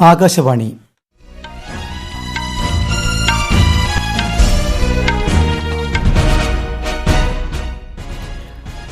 ആകാശവാണി.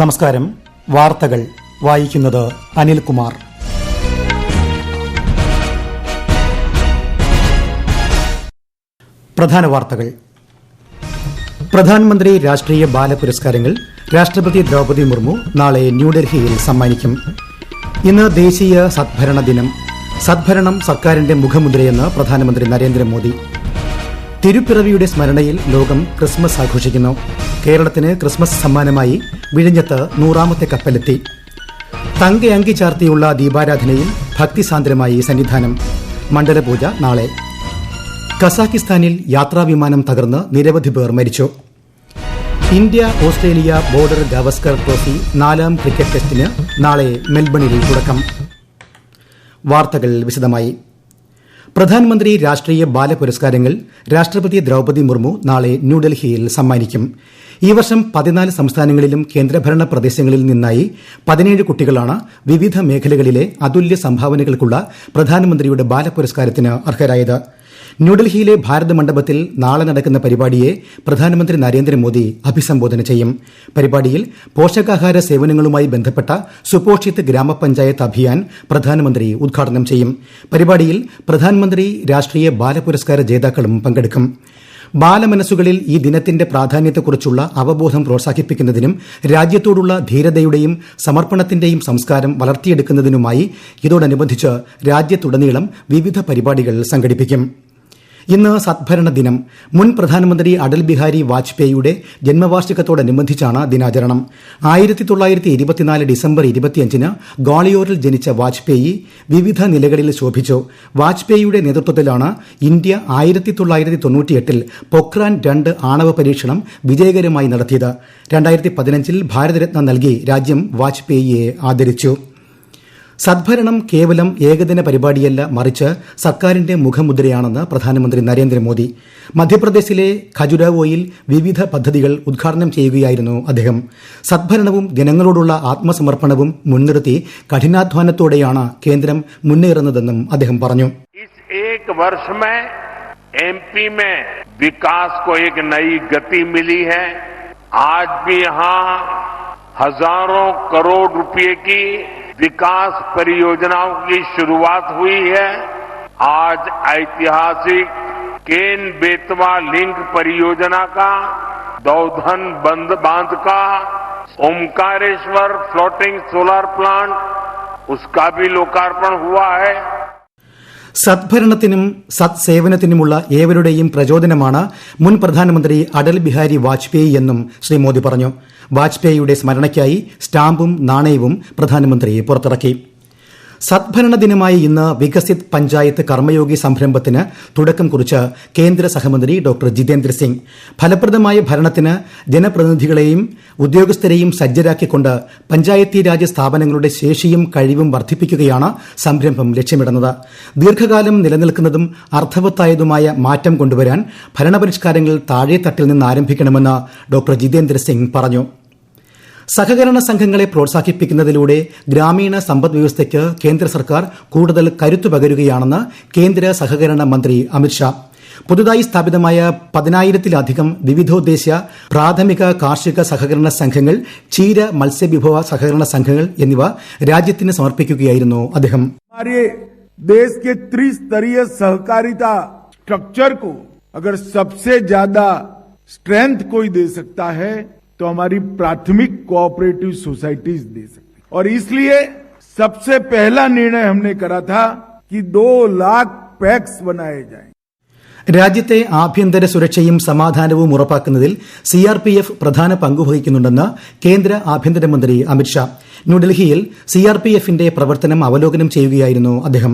നമസ്കാരം. വാർത്തകൾ വായിക്കുന്നത് അനിൽകുമാർ. പ്രധാന വാർത്തകൾ. പ്രധാനമന്ത്രി രാഷ്ട്രീയ ബാല പുരസ്കാരങ്ങൾ രാഷ്ട്രപതി ദ്രൌപദി മുർമു നാളെ ന്യൂഡൽഹിയിൽ സമ്മാനിക്കും. ഇന്ന് ദേശീയ സദ്ഭരണ ദിനം. സദ്ഭരണം സർക്കാരിന്റെ മുഖമുദ്രയെന്ന് പ്രധാനമന്ത്രി നരേന്ദ്രമോദി. തിരുപ്പിറവിയുടെ സ്മരണയിൽ ലോകം ക്രിസ്മസ് ആഘോഷിക്കുന്നു. കേരളത്തിന് ക്രിസ്മസ് സമ്മാനമായി വിഴിഞ്ഞത്ത് 100ാമത്തെ കപ്പലെത്തി. തങ്കയങ്കി ചാർത്തിയുള്ള ദീപാരാധനയിൽ ഭക്തിസാന്ദ്രമായി സന്നിധാനം. മണ്ഡലപൂജ നാളെ. കസാഖിസ്ഥാനിൽ യാത്രാവിമാനം തകർന്ന് നിരവധി പേർ മരിച്ചു. India Australia border Gavaskar trophy 4ാം cricket ടെസ്റ്റിന് നാളെ മെൽബണിൽ തുടക്കം. വാർത്തകൾ വിശദമായി. പ്രധാനമന്ത്രി രാഷ്ട്രീയ ബാല പുരസ്കാരങ്ങൾ രാഷ്ട്രപതി ദ്രൌപദി മുർമു നാളെ ന്യൂഡൽഹിയിൽ സമ്മാനിക്കും. ഈ വർഷം 14 സംസ്ഥാനങ്ങളിലും കേന്ദ്രഭരണ പ്രദേശങ്ങളിൽ നിന്നായി 17 കുട്ടികളാണ് വിവിധ മേഖലകളിലെ അതുല്യ സംഭാവനകൾക്കുള്ള പ്രധാനമന്ത്രിയുടെ ബാല പുരസ്കാരത്തിന് അർഹരായത്. ന്യൂഡൽഹിയിലെ ഭാരത് മണ്ഡപത്തിൽ നാളെ നടക്കുന്ന പരിപാടിയെ പ്രധാനമന്ത്രി നരേന്ദ്രമോദി അഭിസംബോധന ചെയ്യും. പരിപാടിയിൽ പോഷകാഹാര സേവനങ്ങളുമായി ബന്ധപ്പെട്ട സുപോഷിത് ഗ്രാമപഞ്ചായത്ത് അഭിയാൻ പ്രധാനമന്ത്രി ഉദ്ഘാടനം ചെയ്യും. പരിപാടിയിൽ പ്രധാനമന്ത്രി രാഷ്ട്രീയ ബാല പുരസ്കാര ജേതാക്കളും പങ്കെടുക്കും. ബാലമനസ്സുകളിൽ ഈ ദിനത്തിന്റെ പ്രാധാന്യത്തെക്കുറിച്ചുള്ള അവബോധം പ്രോത്സാഹിപ്പിക്കുന്നതിനും രാജ്യത്തോടുള്ള ധീരതയുടെയും സമർപ്പണത്തിന്റെയും സംസ്കാരം വളർത്തിയെടുക്കുന്നതിനുമായി ഇതോടനുബന്ധിച്ച് രാജ്യത്തുടനീളം വിവിധ പരിപാടികൾ സംഘടിപ്പിക്കും. ഇന്ന് സദ്ഭരണ ദിനം. മുൻ പ്രധാനമന്ത്രി അടൽ ബിഹാരി വാജ്പേയിയുടെ ജന്മവാർഷികത്തോടനുബന്ധിച്ചാണ് ദിനാചരണം. 1924 ഡിസംബർ 25-ന് ഗ്വാളിയോറിൽ ജനിച്ച വാജ്പേയി വിവിധ നിലകളിൽ ശോഭിച്ചു. വാജ്പേയിയുടെ നേതൃത്വത്തിലാണ് ഇന്ത്യ 1998-ൽ പൊക്രാൻ 2 ആണവ പരീക്ഷണം വിജയകരമായി നടത്തിയത്. 2015-ൽ ഭാരതരത്ന നൽകി രാജ്യം വാജ്പേയിയെ ആദരിച്ചു. സദ്ഭരണം കേവലം ഏകദിന പരിപാടിയല്ല, മറിച്ച് സർക്കാരിന്റെ മുഖമുദ്രയാണെന്ന് പ്രധാനമന്ത്രി നരേന്ദ്രമോദി. മധ്യപ്രദേശിലെ ഖജുരാവോയിൽ വിവിധ പദ്ധതികൾ ഉദ്ഘാടനം ചെയ്യുകയായിരുന്നു അദ്ദേഹം. സദ്ഭരണവും ജനങ്ങളോടുള്ള ആത്മസമർപ്പണവും മുൻനിർത്തി കഠിനാധ്വാനത്തോടെയാണ് കേന്ദ്രം മുന്നേറുന്നതെന്നും അദ്ദേഹം പറഞ്ഞു. एमपी में विकास को एक नई गति मिली है. आज भी यहाँ हजारों करोड़ रुपए की विकास परियोजनाओं की शुरुआत हुई है. आज ऐतिहासिक केन बेतवा लिंक परियोजना का, दौधन बांध का, ओमकारेश्वर फ्लोटिंग सोलर प्लांट, उसका भी लोकार्पण हुआ है. സദ്ഭരണത്തിനും സത്സേവനത്തിനുമുള്ള ഏവരുടെയും പ്രചോദനമാണ് മുൻ പ്രധാനമന്ത്രി അടൽ ബിഹാരി വാജ്പേയി എന്നും ശ്രീ മോദി പറഞ്ഞു. വാജ്പേയിയുടെ സ്മരണയ്ക്കായി സ്റ്റാമ്പും നാണയവും പ്രധാനമന്ത്രി പുറത്തിറക്കി. സദ്ഭരണ ദിനമായ ഇന്ന് വികസിത് പഞ്ചായത്ത് കർമ്മയോഗി സംരംഭത്തിന് തുടക്കം കുറിച്ച് കേന്ദ്ര സഹമന്ത്രി ഡോക്ടർ ജിതേന്ദ്ര സിംഗ്. ഫലപ്രദമായ ഭരണത്തിന് ജനപ്രതിനിധികളെയും ഉദ്യോഗസ്ഥരെയും സജ്ജരാക്കിക്കൊണ്ട് പഞ്ചായത്തി രാജ് സ്ഥാപനങ്ങളുടെ ശേഷിയും കഴിവും വർദ്ധിപ്പിക്കുകയാണ് സംരംഭം ലക്ഷ്യമിടുന്നത്. ദീർഘകാലം നിലനിൽക്കുന്നതും അർത്ഥവത്തായതുമായ മാറ്റം കൊണ്ടുവരാൻ ഭരണപരിഷ്കാരങ്ങൾ താഴെത്തട്ടിൽ നിന്ന് ആരംഭിക്കണമെന്ന് ഡോക്ടർ ജിതേന്ദ്ര സിംഗ് പറഞ്ഞു. സഹകരണ സംഘങ്ങളെ പ്രോത്സാഹിപ്പിക്കുന്നതിലൂടെ ഗ്രാമീണ സമ്പദ് വ്യവസ്ഥയ്ക്ക് കേന്ദ്ര സർക്കാർ കൂടുതൽ കരുത്തു പകരുകയാണെന്ന് കേന്ദ്ര സഹകരണ മന്ത്രി അമിത്ഷാ. പുതുതായി സ്ഥാപിതമായ 10,000-ലധികം വിവിധോദ്ദേശ പ്രാഥമിക കാർഷിക സഹകരണ സംഘങ്ങൾ, ക്ഷീര മത്സ്യവിഭവ സഹകരണ സംഘങ്ങൾ എന്നിവ രാജ്യത്തിന് സമർപ്പിക്കുകയായിരുന്നു അദ്ദേഹം. देश के त्रिस्तरीय सहकारिता स्ट्रक्चर को अगर सबसे ज्यादा स्ट्रेंथ कोई दे सकता है तो हमारी प्राथमिक कोऑपरेटिव सोसाइटीज दे सकती. और इसलिए सबसे पहला निर्णय हमने करा था कि 2 लाख पैक्स बनाए जाएं. രാജ്യത്തെ ആഭ്യന്തര സുരക്ഷയും സമാധാനവും ഉറപ്പാക്കുന്നതിൽ സിആർപിഎഫ് പ്രധാന പങ്കുവഹിക്കുന്നുണ്ടെന്ന് കേന്ദ്ര ആഭ്യന്തരമന്ത്രി അമിത്ഷാ. ന്യൂഡൽഹിയിൽ സിആർപിഎഫിന്റെ പ്രവർത്തനം അവലോകനം ചെയ്യുകയായിരുന്നു അദ്ദേഹം.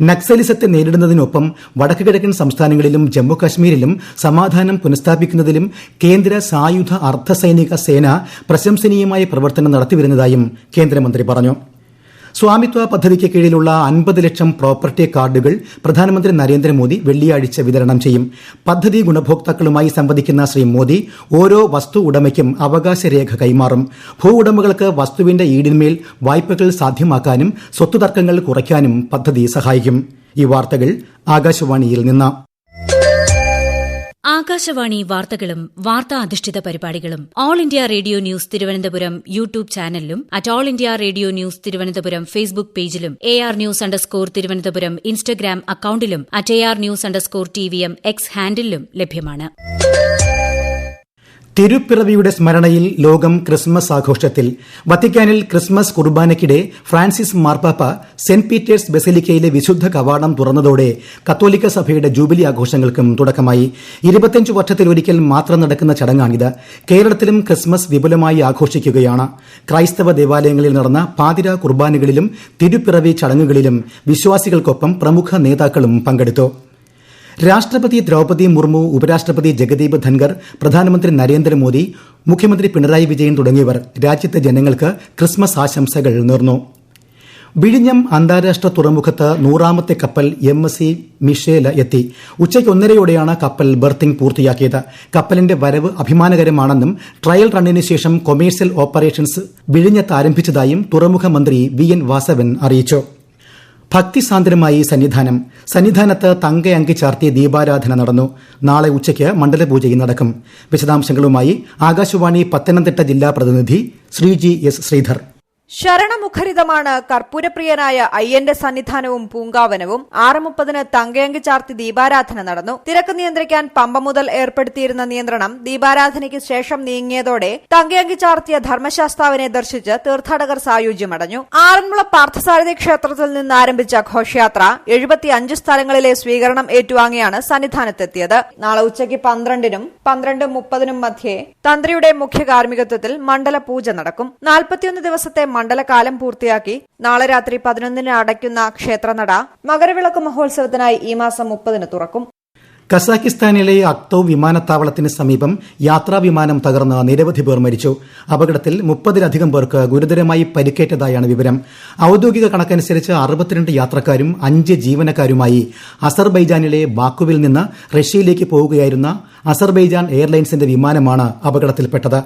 നക്സലിസത്തെ നേരിടുന്നതിനൊപ്പം വടക്കുകിഴക്കൻ സംസ്ഥാനങ്ങളിലും ജമ്മുകശ്മീരിലും സമാധാനം പുനഃസ്ഥാപിക്കുന്നതിലും കേന്ദ്ര സായുധ അർദ്ധസൈനിക സേന പ്രശംസനീയമായ പ്രവർത്തനം നടത്തിവരുന്നതായും കേന്ദ്രമന്ത്രി പറഞ്ഞു. സ്വാമിത്വ പദ്ധതിക്ക് കീഴിലുള്ള 50 ലക്ഷം പ്രോപ്പർട്ടി കാർഡുകൾ പ്രധാനമന്ത്രി നരേന്ദ്രമോദി വെള്ളിയാഴ്ച വിതരണം ചെയ്യും. പദ്ധതി ഗുണഭോക്താക്കളുമായി സംവദിക്കുന്ന ശ്രീ മോദി ഓരോ വസ്തു ഉടമയ്ക്കും അവകാശരേഖ കൈമാറും. ഭൂ ഉടമകൾക്ക് വസ്തുവിന്റെ ഈടിന്മേൽ വായ്പകൾ സാധ്യമാക്കാനും സ്വത്തുതർക്കങ്ങൾ കുറയ്ക്കാനും പദ്ധതി സഹായിക്കും. ഈ വാർത്തകൾ ആകാശവാണിയിൽ നിന്ന്. ആകാശവാണി വാർത്തകളും വാർത്താ അധിഷ്ഠിത പരിപാടികളും All India Radio News Thiruvananthapuram YouTube ചാനലിലും at All India Radio News Thiruvananthapuram Facebook പേജിലും AR_News_ തിരുവനന്തപുരം ഇൻസ്റ്റഗ്രാം അക്കൌണ്ടിലും അറ്റ് AR_News_TVM എക്സ് ഹാൻഡിലും ലഭ്യമാണ്. തിരുപ്പിറവിയുടെ സ്മരണയിൽ ലോകം ക്രിസ്മസ് ആഘോഷത്തിൽ. വത്തിക്കാനിൽ ക്രിസ്മസ് കുർബാനയ്ക്കിടെ ഫ്രാൻസിസ് മാർപ്പാപ്പ സെന്റ് പീറ്റേഴ്സ് ബസിലിക്കയിലെ വിശുദ്ധ കവാടം തുറന്നതോടെ കത്തോലിക്ക സഭയുടെ ജൂബിലി ആഘോഷങ്ങൾക്കും തുടക്കമായി. 25 വർഷത്തിലൊരിക്കൽ മാത്രം നടക്കുന്ന ചടങ്ങാണിത്. കേരളത്തിലും ക്രിസ്മസ് വിപുലമായി ആഘോഷിക്കുകയാണ്. ക്രൈസ്തവ ദേവാലയങ്ങളിൽ നടന്ന പാതിരാ കുർബാനകളിലും തിരുപ്പിറവി ചടങ്ങുകളിലും വിശ്വാസികൾക്കൊപ്പം പ്രമുഖ നേതാക്കളും പങ്കെടുത്തു. രാഷ്ട്രപതി ദ്രൌപദി മുർമു, ഉപരാഷ്ട്രപതി ജഗദീപ് ധൻകർ, പ്രധാനമന്ത്രി നരേന്ദ്രമോദി, മുഖ്യമന്ത്രി പിണറായി വിജയൻ തുടങ്ങിയവർ രാജ്യത്തെ ജനങ്ങൾക്ക് ക്രിസ്മസ് ആശംസകൾ നേർന്നു. വിഴിഞ്ഞം അന്താരാഷ്ട്ര തുറമുഖത്ത് 100ാമത്തെ കപ്പൽ MSC മിഷേല എത്തി. ഉച്ചയ്ക്ക് 1:30യോടെയാണ് കപ്പൽ ബർത്തിംഗ് പൂർത്തിയാക്കിയത്. കപ്പലിന്റെ വരവ് അഭിമാനകരമാണെന്നും ട്രയൽ റണ്ണിന് ശേഷം കൊമേഴ്സ്യൽ ഓപ്പറേഷൻസ് വിഴിഞ്ഞത്ത് ആരംഭിച്ചതായും തുറമുഖ മന്ത്രി VN വാസവൻ അറിയിച്ചു. ഭക്തിസാന്ദ്രമായി സന്നിധാനത്ത് തങ്കയങ്കി ചാർത്തി ദീപാരാധന നടന്നു. നാളെ ഉച്ചയ്ക്ക് മണ്ഡലപൂജയും നടക്കും. വിശദാംശങ്ങളുമായി ആകാശവാണി പത്തനംതിട്ട ജില്ലാ പ്രതിനിധി ശ്രീജി S. ശ്രീധർ. ശരണമുഖരിതമാണ് കർപ്പൂരപ്രിയനായ അയ്യന്റെ സന്നിധാനവും പൂങ്കാവനവും. 6:30 തങ്കയങ്കി ചാർത്തി ദീപാരാധന നടന്നു. തിരക്ക് നിയന്ത്രിക്കാൻ പമ്പ മുതൽ ഏർപ്പെടുത്തിയിരുന്ന നിയന്ത്രണം ദീപാരാധനയ്ക്ക് ശേഷം നീങ്ങിയതോടെ തങ്കയങ്കി ചാർത്തിയ ധർമ്മശാസ്താവിനെ ദർശിച്ച് തീർത്ഥാടകർ സായുജ്യമടഞ്ഞു. ആറന്മുള പാർത്ഥസാരഥി ക്ഷേത്രത്തിൽ നിന്ന് ആരംഭിച്ച ഘോഷയാത്ര 75 സ്ഥലങ്ങളിലെ സ്വീകരണം ഏറ്റുവാങ്ങിയാണ് സന്നിധാനത്തെത്തിയത്. നാളെ ഉച്ചയ്ക്ക് 12നും 12:30 മധ്യേ തന്ത്രിയുടെ മുഖ്യ കാർമ്മികത്വത്തിൽ മണ്ഡല പൂജ നടക്കും. 41 ദിവസത്തെ മണ്ഡലകാലം പൂർത്തിയാക്കി നാളെ രാത്രി 11ന് അടയ്ക്കുന്ന ക്ഷേത്രനട മകരവിളക്ക് മഹോത്സവത്തിനായി ഈ മാസം 30ന് തുറക്കും. കസാഖിസ്ഥാനിലെ അക്തോ വിമാനത്താവളത്തിന് സമീപം യാത്രാ വിമാനം തകർന്ന് നിരവധി പേർ മരിച്ചു. അപകടത്തിൽ 30-ലധികം പേർക്ക് ഗുരുതരമായി പരിക്കേറ്റതായാണ് വിവരം. ഔദ്യോഗിക കണക്കനുസരിച്ച് 62 യാത്രക്കാരും 5 ജീവനക്കാരുമായി അസർബൈജാനിലെ ബാക്കുവിൽ നിന്ന് റഷ്യയിലേക്ക് പോവുകയായിരുന്ന അസർബൈജാൻ എയർലൈൻസിന്റെ വിമാനമാണ് അപകടത്തിൽപ്പെട്ടത്.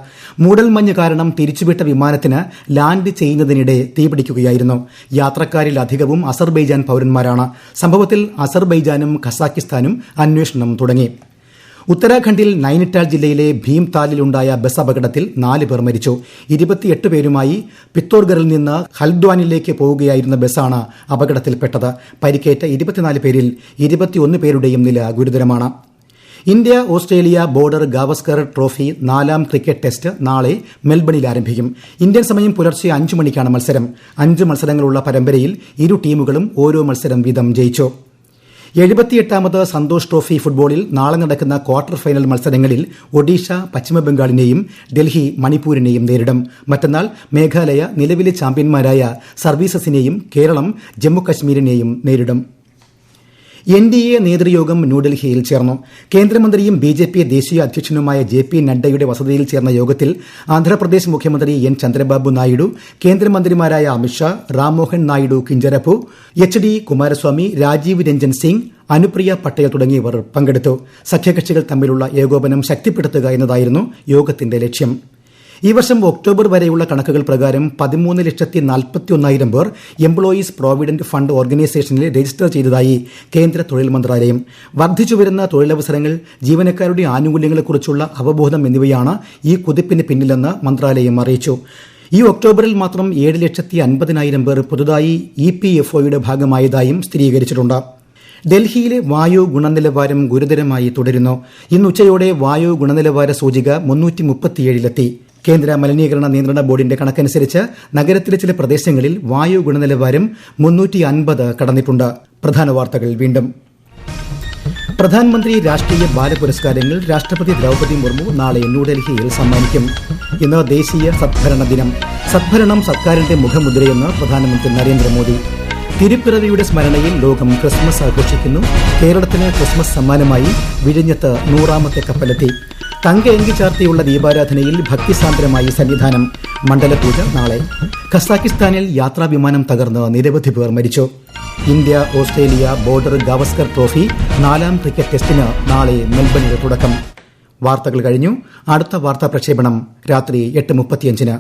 മൂടൽമഞ്ഞ് കാരണം തിരിച്ചുവിട്ട വിമാനത്തിന് ലാൻഡ് ചെയ്യുന്നതിനിടെ തീപിടിക്കുകയായിരുന്നു. യാത്രക്കാരിലധികവും അസർബൈജാൻ പൌരന്മാരാണ്. സംഭവത്തിൽ അസർബൈജാനും ഖസാക്കിസ്ഥാനും അന്വേഷണം തുടങ്ങി. ഉത്തരാഖണ്ഡിൽ നൈനിറ്റാൾ ജില്ലയിലെ ഭീംതാലിലുണ്ടായ ബസ് അപകടത്തിൽ 4 പേർ മരിച്ചു. 28 പേരുമായി പിത്തോർഗറിൽ നിന്ന് ഹൽദ്വാനിലേക്ക് പോവുകയായിരുന്ന ബസ്സാണ് അപകടത്തിൽപ്പെട്ടത്. പരിക്കേറ്റ 24 പേരിൽ 21 പേരുടെയും നില ഗുരുതരമാണ്. India Australia border Gavaskar trophy 4ാം cricket test നാളെ മെൽബണിൽ ആരംഭിക്കും. ഇന്ത്യൻ സമയം പുലർച്ചെ 5 മണിക്കാണ് മത്സരം. 5 മത്സരങ്ങളുള്ള പരമ്പരയിൽ ഇരു ടീമുകളും ഓരോ മത്സരം വീതം ജയിച്ചു. 78ാമത് സന്തോഷ് ട്രോഫി ഫുട്ബോളിൽ നാളെ നടക്കുന്ന ക്വാർട്ടർ ഫൈനൽ മത്സരങ്ങളിൽ ഒഡീഷ പശ്ചിമബംഗാളിനെയും ഡൽഹി മണിപ്പൂരിനെയും നേരിടും. മറ്റന്നാൾ മേഘാലയ നിലവിലെ ചാമ്പ്യന്മാരായ സർവീസസിനെയും കേരളം ജമ്മുകശ്മീരിനെയും നേരിടും. NDA നേതൃയോഗം ന്യൂഡൽഹിയിൽ ചേർന്നു. കേന്ദ്രമന്ത്രിയും BJP ദേശീയ അധ്യക്ഷനുമായ JP നഡ്ഡയുടെ വസതിയിൽ ചേർന്ന യോഗത്തിൽ ആന്ധ്രാപ്രദേശ് മുഖ്യമന്ത്രി N. ചന്ദ്രബാബു നായിഡു, കേന്ദ്രമന്ത്രിമാരായ അമിത്ഷാ, റാംമോഹൻ നായിഡു കിഞ്ചരപ്പു, HD കുമാരസ്വാമി, രാജീവ് രഞ്ജൻ സിംഗ്, അനുപ്രിയ പട്ടേൽ തുടങ്ങിയവർ പങ്കെടുത്തു. സഖ്യകക്ഷികൾ തമ്മിലുള്ള ഏകോപനം ശക്തിപ്പെടുത്തുക എന്നതായിരുന്നു യോഗത്തിന്റെ ലക്ഷ്യം. ഈ വർഷം ഒക്ടോബർ വരെയുള്ള കണക്കുകൾ പ്രകാരം 13,41,000 പേർ എംപ്ലോയീസ് പ്രോവിഡന്റ് ഫണ്ട് ഓർഗനൈസേഷനിൽ രജിസ്റ്റർ ചെയ്തതായി കേന്ദ്ര തൊഴിൽ മന്ത്രാലയം. വർദ്ധിച്ചുവരുന്ന തൊഴിലവസരങ്ങൾ, ജീവനക്കാരുടെ ആനുകൂല്യങ്ങളെക്കുറിച്ചുള്ള അവബോധം എന്നിവയാണ് ഈ കുതിപ്പിന് പിന്നിലെന്ന് മന്ത്രാലയം അറിയിച്ചു. ഈ ഒക്ടോബറിൽ മാത്രം 7,50,000 പേർ പുതുതായി EPFOയുടെ ഭാഗമായതായും സ്ഥിരീകരിച്ചിട്ടുണ്ട്. ഡൽഹിയിലെ വായു ഗുണനിലവാരം ഗുരുതരമായി തുടരുന്നു. ഇന്ന് ഉച്ചയോടെ വായു ഗുണനിലവാര സൂചിക 337-ലെത്തി. കേന്ദ്ര മലിനീകരണ നിയന്ത്രണ ബോർഡിന്റെ കണക്കനുസരിച്ച് നഗരത്തിലെ ചില പ്രദേശങ്ങളിൽ വായു ഗുണനിലവാരം 350 കടന്നിട്ടുണ്ട്. പ്രധാന വാർത്തകൾ വീണ്ടും. പ്രധാനമന്ത്രി രാഷ്ട്രീയ ബാലപുരസ്കാരങ്ങൾ രാഷ്ട്രപതി ദ്രൌപദി മുർമു നാളെ ന്യൂഡൽഹിയിൽ സമ്മാനിക്കും. ഇന്ന് ദേശീയ സദ്ഭരണ ദിനം. സദ്ഭരണം സർക്കാരിന്റെ മുഖമുദ്രയെന്ന് പ്രധാനമന്ത്രി നരേന്ദ്രമോദി. തിരുപ്പിറവിയുടെ സ്മരണയിൽ ലോകം ക്രിസ്മസ് ആഘോഷിക്കുന്നു. കേരളത്തിന് ക്രിസ്മസ് സമ്മാനമായി വിഴിഞ്ഞത്ത് 100ാമത്തെ കപ്പലെത്തി. തങ്കയങ്കി ചാർത്തിയുള്ള ദീപാരാധനയിൽ ഭക്തിസാന്ദ്രമായി സന്നിധാനം. മണ്ഡലപൂജ നാളെ. ഖസാക്കിസ്ഥാനിൽ യാത്രാ വിമാനം തകർന്ന് നിരവധി പേർ മരിച്ചു. India Australia border Gavaskar trophy 4ാം cricket ടെസ്റ്റിന് നാളെ മെൽബണിൽ തുടക്കം. വാർത്തകൾ കഴിഞ്ഞു. അടുത്ത വാർത്താ പ്രക്ഷേപണം രാത്രി 8:35.